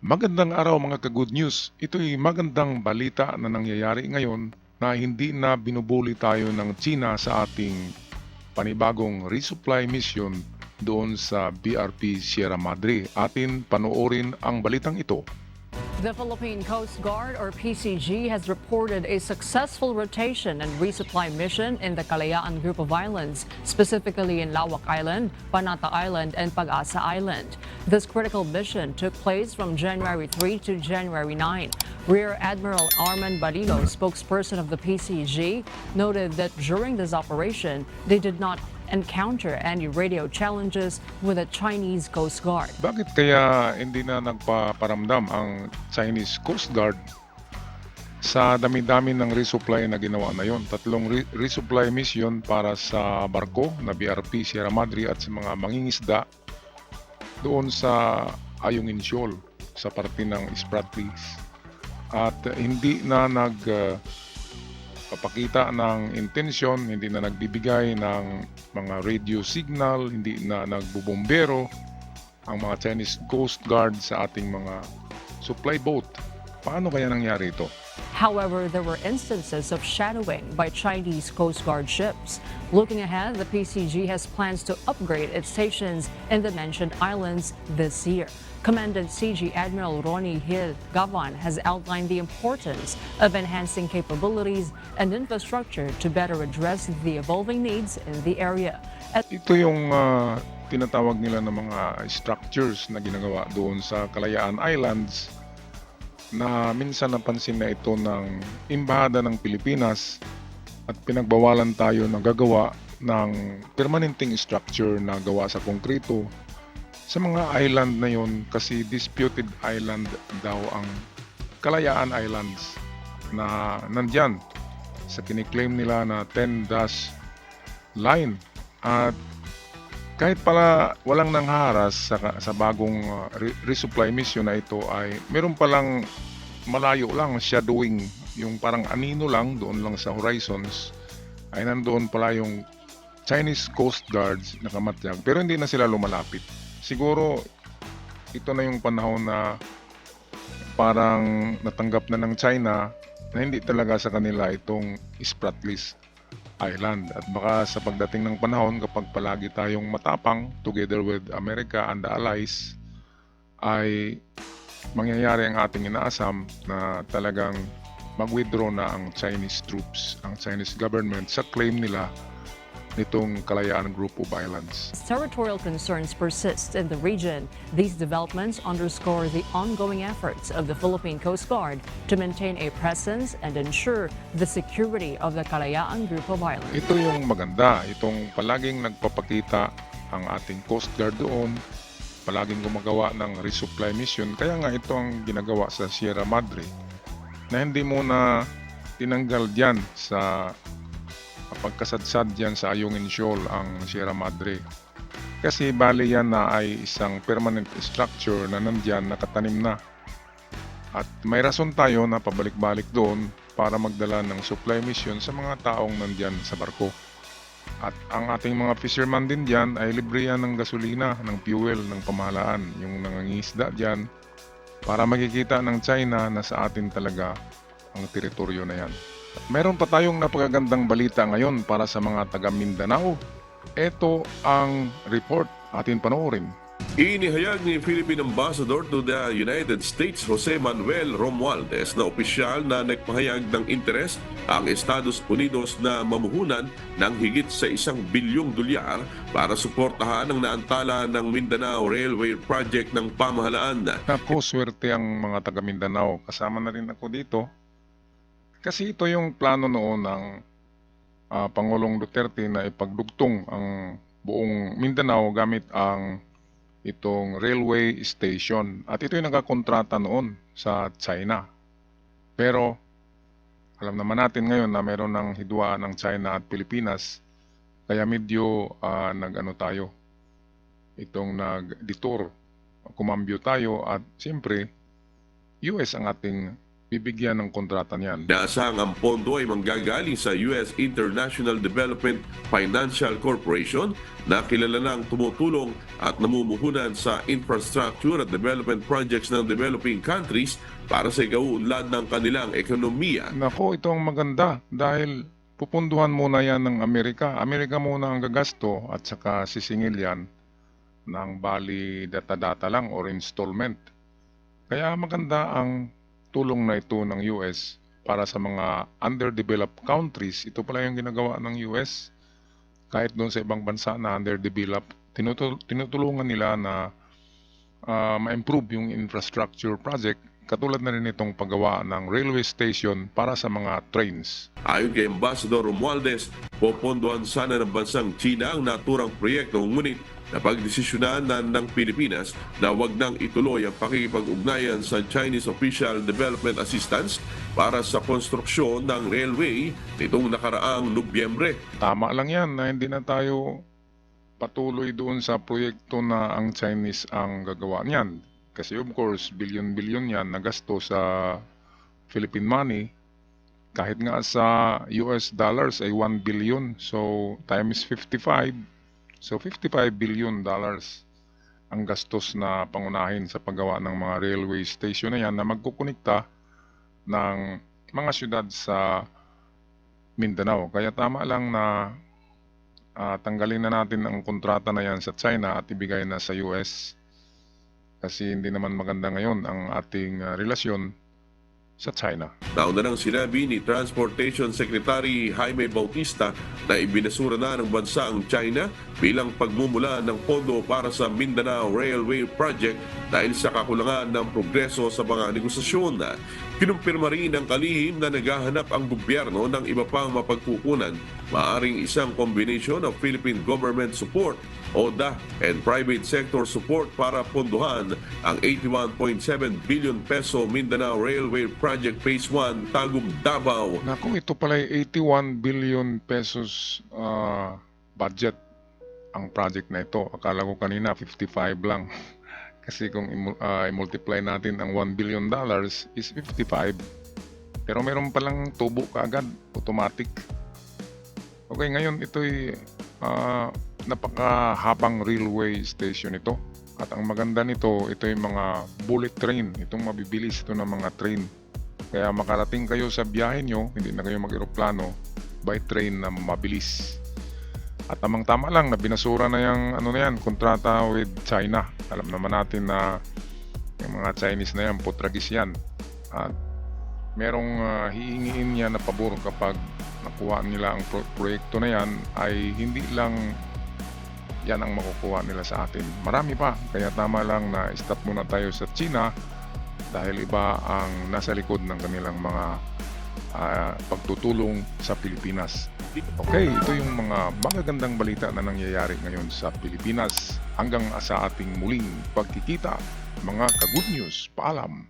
Magandang araw mga ka-good news. Ito'y magandang balita na nangyayari ngayon na hindi na binubuli tayo ng China sa ating panibagong resupply mission doon sa BRP Sierra Madre. Atin panoorin ang balitang ito. The Philippine Coast Guard, or PCG, has reported a successful rotation and resupply mission in the Kalayaan Group of Islands, specifically in Lawak Island, Panata Island, and Pag-asa Island. This critical mission took place from January 3 to January 9. Rear Admiral Armand Barilo, spokesperson of the PCG, noted that during this operation, they did not encounter any radio challenges with the Chinese Coast Guard. Bakit kaya hindi na nagpaparamdam ang Chinese Coast Guard sa dami-dami ng resupply na ginawa na yon? Tatlong resupply mission para sa barko na BRP Sierra Madre at sa mga mangingisda doon sa Ayungin Shoal sa parte ng Spratlys. At hindi na papakita ng intensyon, hindi na nagbibigay ng mga radio signal, hindi na nagbubombero ang mga Chinese Coast Guard sa ating mga supply boat. Paano kaya nangyari ito? However, there were instances of shadowing by Chinese Coast Guard ships. Looking ahead, the PCG has plans to upgrade its stations in the mentioned islands this year. Commandant CG Admiral Ronnie Hill Gavan has outlined the importance of enhancing capabilities and infrastructure to better address the evolving needs in the area. Ito yung tinatawag nila ng mga structures na ginagawa doon sa Kalayaan Islands na minsan napansin na ito ng Embahada ng Pilipinas at pinagbawalan tayo na gagawa ng permanenteng structure na gawa sa konkreto sa mga island na yon, kasi disputed island daw ang Kalayaan Islands na nandyan sa kiniklaim nila na 10-dash line. At kahit pala walang nangharas sa bagong resupply mission na ito, ay meron palang malayo lang shadowing, yung parang anino lang doon lang sa horizons, ay nandoon pala yung Chinese Coast Guards nakamatyag, pero hindi na sila lumalapit. Siguro ito na yung panahon na parang natanggap na ng China na hindi talaga sa kanila itong Spratlys Island. At baka sa pagdating ng panahon, kapag palagi tayong matapang together with America and the allies, ay mangyayari ang ating inaasam na talagang mag-withdraw na ang Chinese troops, ang Chinese government sa claim nila nitong Kalayaan Group of Islands. Territorial concerns persist in the region. These developments underscore the ongoing efforts of the Philippine Coast Guard to maintain a presence and ensure the security of the Kalayaan Group of Islands. Ito yung maganda, itong palaging nagpapakita ang ating Coast Guard doon, palaging gumagawa ng resupply mission. Kaya nga ito ang ginagawa sa Sierra Madre, na hindi mo na tinanggal diyan sa pagkasadsad diyan sa Ayungin Shoal ang Sierra Madre. Kasi bali yan na ay isang permanent structure na nandyan, nakatanim na. At may rason tayo na pabalik-balik doon para magdala ng supply mission sa mga taong nandyan sa barko. At ang ating mga fisherman din dyan ay libre yan ng gasolina, ng fuel, ng pamahalaan, yung nangangisda dyan, para makikita ng China na sa atin talaga ang teritoryo na yan. At meron pa tayong napakagandang balita ngayon para sa mga taga Mindanao. Ito ang report, atin panoorin. Inihayag ni Philippine Ambassador to the United States Jose Manuel Romualdez na opisyal na nagpahayag ng interes ang Estados Unidos na mamuhunan ng higit sa $1 bilyong para suportahan ang naantala ng Mindanao Railway Project ng pamahalaan. Naku, swerte ang mga taga Mindanao. Kasama na rin ako dito. Kasi ito yung plano noon ng Pangulong Duterte na ipagdugtong ang buong Mindanao gamit ang itong railway station. At ito yung nakakontrata noon sa China. Pero alam naman natin ngayon na meron ng hidwaan ng China at Pilipinas. Kaya medyo tayo. Itong nag-detour. Kumambyo tayo at siyempre US ang ating bibigyan ng kontrata niyan. Inaasahang ang pondo ay manggagaling sa US International Development Financial Corporation na kilala ng tumutulong at namumuhunan sa infrastructure at development projects ng developing countries para sa ikauunlad ng kanilang ekonomiya. Nako, ito ang maganda dahil pupunduhan muna yan ng Amerika. Amerika muna ang gagasto at saka sisingil yan ng bali data-data lang or installment. Kaya maganda ang tulong na ito ng US para sa mga underdeveloped countries. Ito pala yung ginagawa ng US. Kahit doon sa ibang bansa na underdeveloped, tinutulungan nila na ma-improve yung infrastructure project. Katulad na rin itong paggawa ng railway station para sa mga trains. Ayon kay Ambassador Romualdez, popondohan sana ng bansang China ang naturang proyekto, ngunit napagdesisyonan na ng Pilipinas na wag nang ituloy ang pakikipag-ugnayan sa Chinese Official Development Assistance para sa konstruksyon ng railway nitong nakaraang Nobyembre. Tama lang yan na hindi na tayo patuloy doon sa proyekto na ang Chinese ang gagawa niyan. Kasi of course, bilyon-bilyon yan na gasto sa Philippine money. Kahit nga sa US dollars ay 1 billion. So, times 55. So, 55 billion dollars ang gastos na pangunahin sa paggawa ng mga railway station na yan na magkukonekta ng mga syudad sa Mindanao. Kaya tama lang na tanggalin na natin ang kontrata na yan sa China at ibigay na sa US. Kasi hindi naman maganda ngayon ang ating relasyon sa China. Nauna nang sinabi ni Transportation Secretary Jaime Bautista na ibinasura na ng bansa ang China bilang pagmumula ng pondo para sa Mindanao Railway Project dahil sa kakulangan ng progreso sa mga negosasyon. Kinumpirma rin ng kalihim na naghahanap ang gobyerno ng iba pang mapagkukunan, maaring isang combination of Philippine government support, ODA, and private sector support para pondohan ang 81.7 billion peso Mindanao Railway Project Phase 1 Tagum Davao. Naku, ito pala ay 81 billion pesos budget ang project na ito. Akala ko kanina 55 lang. Kasi kung i-multiply natin ang $1 billion is 55. Pero meron palang tubo kaagad, automatic. Okay, ngayon ito'y napakahabang railway station ito. At ang maganda nito, ito yung mga bullet train. Itong mabibilis ito ng mga train. Kaya makarating kayo sa biyahe nyo, hindi na kayo mag-aeroplano, by train na mabilis. At tamang-tama lang na binasura na yung kontrata with China. Alam naman natin na yung mga Chinese na yan, putragis yan. At merong hihingiin niya na pabor kapag nakuha nila ang proyekto na yan, ay hindi lang yan ang makukuha nila sa atin. Marami pa, kaya tama lang na stop muna tayo sa China dahil iba ang nasa likod ng kanilang mga pagtutulong sa Pilipinas. Okay, ito yung mga magagandang balita na nangyayari ngayon sa Pilipinas. Hanggang sa ating muling pagkikita, mga ka-good news. Paalam!